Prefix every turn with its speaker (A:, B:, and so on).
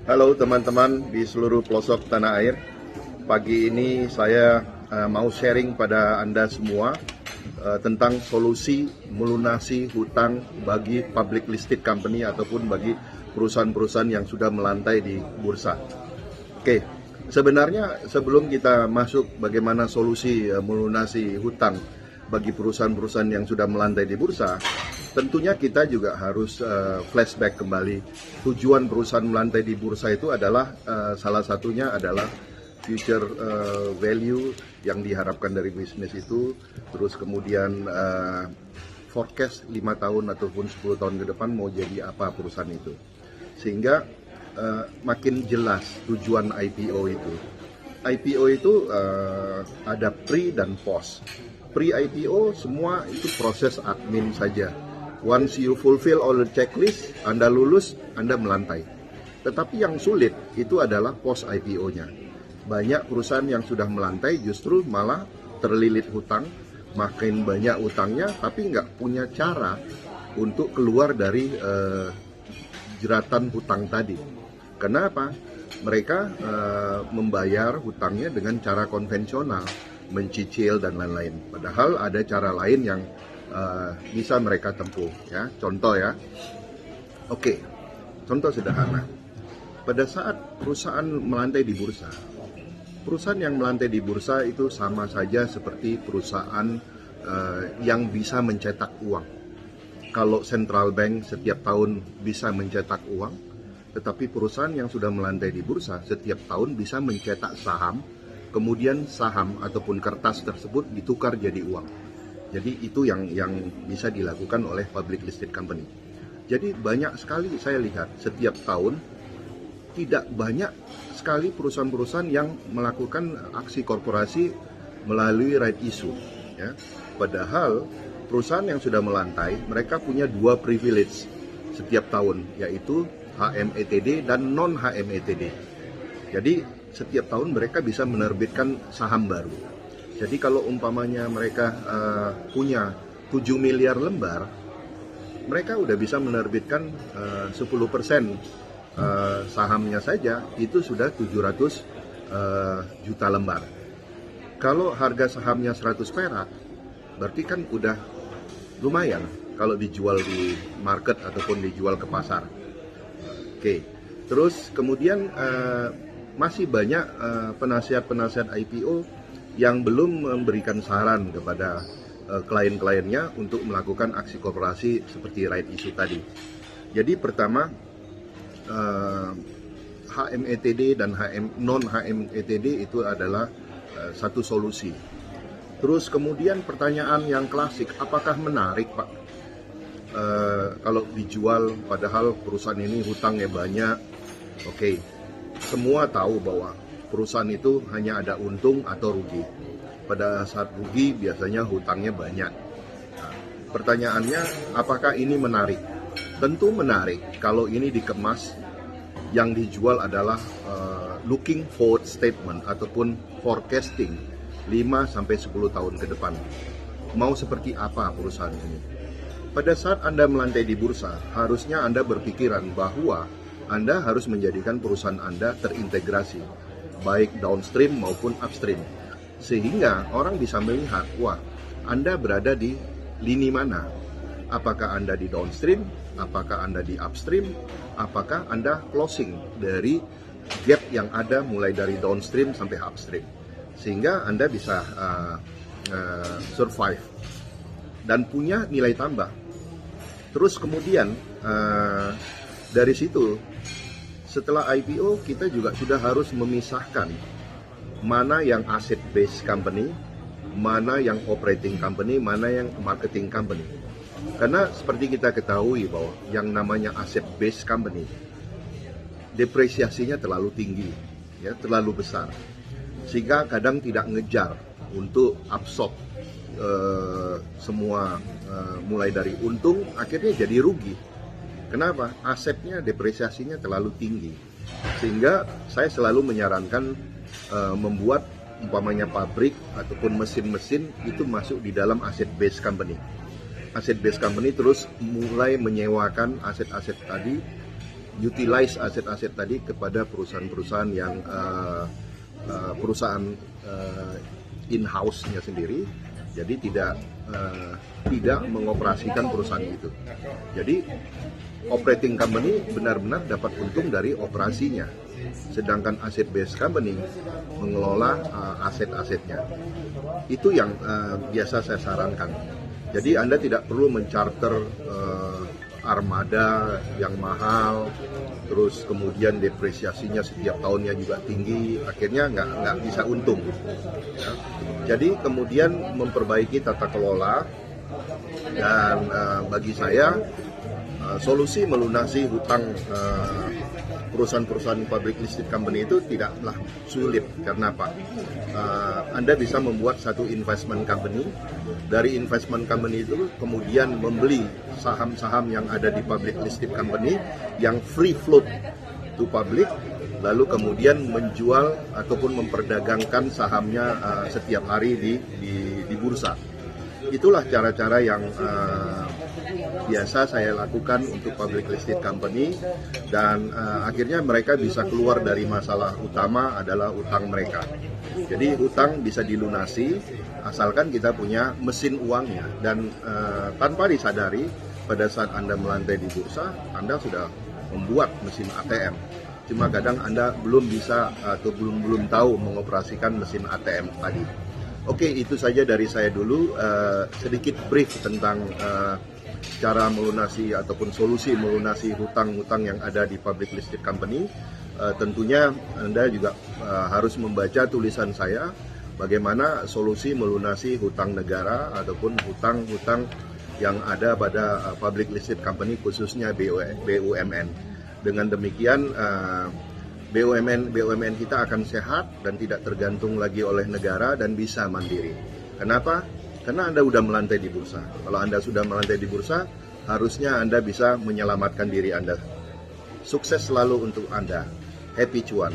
A: Halo teman-teman di seluruh pelosok tanah air. Pagi ini saya mau sharing pada Anda semua tentang solusi melunasi hutang bagi public listed company ataupun bagi perusahaan-perusahaan yang sudah melantai di bursa. Oke, sebenarnya sebelum kita masuk bagaimana solusi melunasi hutang bagi perusahaan-perusahaan yang sudah melantai di bursa, tentunya kita juga harus flashback kembali. Tujuan perusahaan melantai di bursa itu adalah salah satunya adalah future value yang diharapkan dari bisnis itu, terus kemudian forecast 5 tahun ataupun 10 tahun ke depan mau jadi apa perusahaan itu. Sehingga makin jelas tujuan IPO itu. IPO itu ada pre dan post. Pre-IPO semua itu proses admin saja. Once you fulfill all the checklist, Anda lulus, Anda melantai. Tetapi yang sulit itu adalah post-IPO-nya. Banyak perusahaan yang sudah melantai justru malah terlilit hutang, makin banyak utangnya, tapi nggak punya cara untuk keluar dari jeratan hutang tadi. Kenapa? Mereka membayar hutangnya dengan cara konvensional, mencicil dan lain-lain. Padahal ada cara lain yang bisa mereka tempuh. Ya, contoh ya. Oke, contoh sederhana. Pada saat perusahaan melantai di bursa, perusahaan yang melantai di bursa itu sama saja seperti perusahaan yang bisa mencetak uang. Kalau central bank setiap tahun bisa mencetak uang, tetapi perusahaan yang sudah melantai di bursa setiap tahun bisa mencetak saham, kemudian saham ataupun kertas tersebut ditukar jadi uang. Jadi itu yang bisa dilakukan oleh public listed company. Jadi banyak sekali saya lihat setiap tahun tidak banyak sekali perusahaan-perusahaan yang melakukan aksi korporasi melalui right issue. Ya. Padahal perusahaan yang sudah melantai, mereka punya dua privilege setiap tahun, yaitu HMETD dan non-HMETD. Jadi setiap tahun mereka bisa menerbitkan saham baru. Jadi kalau umpamanya mereka punya 7 miliar lembar, mereka udah bisa menerbitkan 10% sahamnya saja, itu sudah 700 juta lembar. Kalau harga sahamnya 100 perak, berarti kan udah lumayan kalau dijual di market ataupun dijual ke pasar. Oke, terus kemudian masih banyak penasihat-penasihat IPO yang belum memberikan saran kepada klien-kliennya untuk melakukan aksi korporasi seperti right issue tadi. Jadi pertama, HMETD dan non-HMETD itu adalah satu solusi. Terus kemudian pertanyaan yang klasik, apakah menarik Pak kalau dijual padahal perusahaan ini hutangnya banyak? Oke, semua tahu bahwa perusahaan itu hanya ada untung atau rugi. Pada saat rugi biasanya hutangnya banyak. Nah, pertanyaannya, apakah ini menarik? Tentu menarik kalau ini dikemas yang dijual adalah looking forward statement ataupun forecasting 5-10 tahun ke depan. Mau seperti apa perusahaan ini? Pada saat Anda melantai di bursa, harusnya Anda berpikiran bahwa Anda harus menjadikan perusahaan Anda terintegrasi, baik downstream maupun upstream. Sehingga orang bisa melihat, wah, Anda berada di lini mana? Apakah Anda di downstream? Apakah Anda di upstream? Apakah Anda closing dari gap yang ada mulai dari downstream sampai upstream? Sehingga Anda bisa survive dan punya nilai tambah. Terus kemudian dari situ, setelah IPO kita juga sudah harus memisahkan mana yang asset based company, mana yang operating company, mana yang marketing company. Karena seperti kita ketahui bahwa yang namanya asset based company, depresiasinya terlalu tinggi, ya, terlalu besar, sehingga kadang tidak ngejar untuk absorb semua mulai dari untung akhirnya jadi rugi. Kenapa? Asetnya depresiasinya terlalu tinggi, sehingga saya selalu menyarankan membuat umpamanya pabrik ataupun mesin-mesin itu masuk di dalam asset based company. Asset based company terus mulai menyewakan aset-aset tadi utilize aset-aset tadi kepada perusahaan-perusahaan yang perusahaan in-house-nya sendiri, jadi tidak mengoperasikan perusahaan itu. Jadi operating company benar-benar dapat untung dari operasinya, sedangkan asset based company mengelola aset-asetnya. Itu yang biasa saya sarankan. Jadi Anda tidak perlu mencarter armada yang mahal, terus kemudian depresiasinya setiap tahunnya juga tinggi, akhirnya nggak bisa untung. Ya. Jadi kemudian memperbaiki tata kelola, dan bagi saya solusi melunasi hutang perusahaan-perusahaan public listed company itu tidaklah sulit. Karena apa? Anda bisa membuat satu investment company. Dari investment company itu kemudian membeli saham-saham yang ada di public listed company yang free float to public, lalu kemudian menjual ataupun memperdagangkan sahamnya setiap hari di bursa. Itulah cara-cara yang biasa saya lakukan untuk public listed company, dan akhirnya mereka bisa keluar dari masalah utama adalah utang mereka. Jadi utang bisa dilunasi asalkan kita punya mesin uangnya, dan tanpa disadari pada saat Anda melantai di bursa, Anda sudah membuat mesin ATM. Cuma kadang Anda belum bisa atau belum tahu mengoperasikan mesin ATM tadi. Oke, itu saja dari saya dulu, sedikit brief tentang cara melunasi ataupun solusi melunasi hutang-hutang yang ada di public listed company. Tentunya Anda juga harus membaca tulisan saya bagaimana solusi melunasi hutang negara ataupun hutang-hutang yang ada pada public listed company, khususnya BUMN. Dengan demikian BUMN kita akan sehat dan tidak tergantung lagi oleh negara dan bisa mandiri. Kenapa? Karena Anda sudah melantai di bursa. Kalau Anda sudah melantai di bursa, harusnya Anda bisa menyelamatkan diri Anda. Sukses selalu untuk Anda. Happy cuan.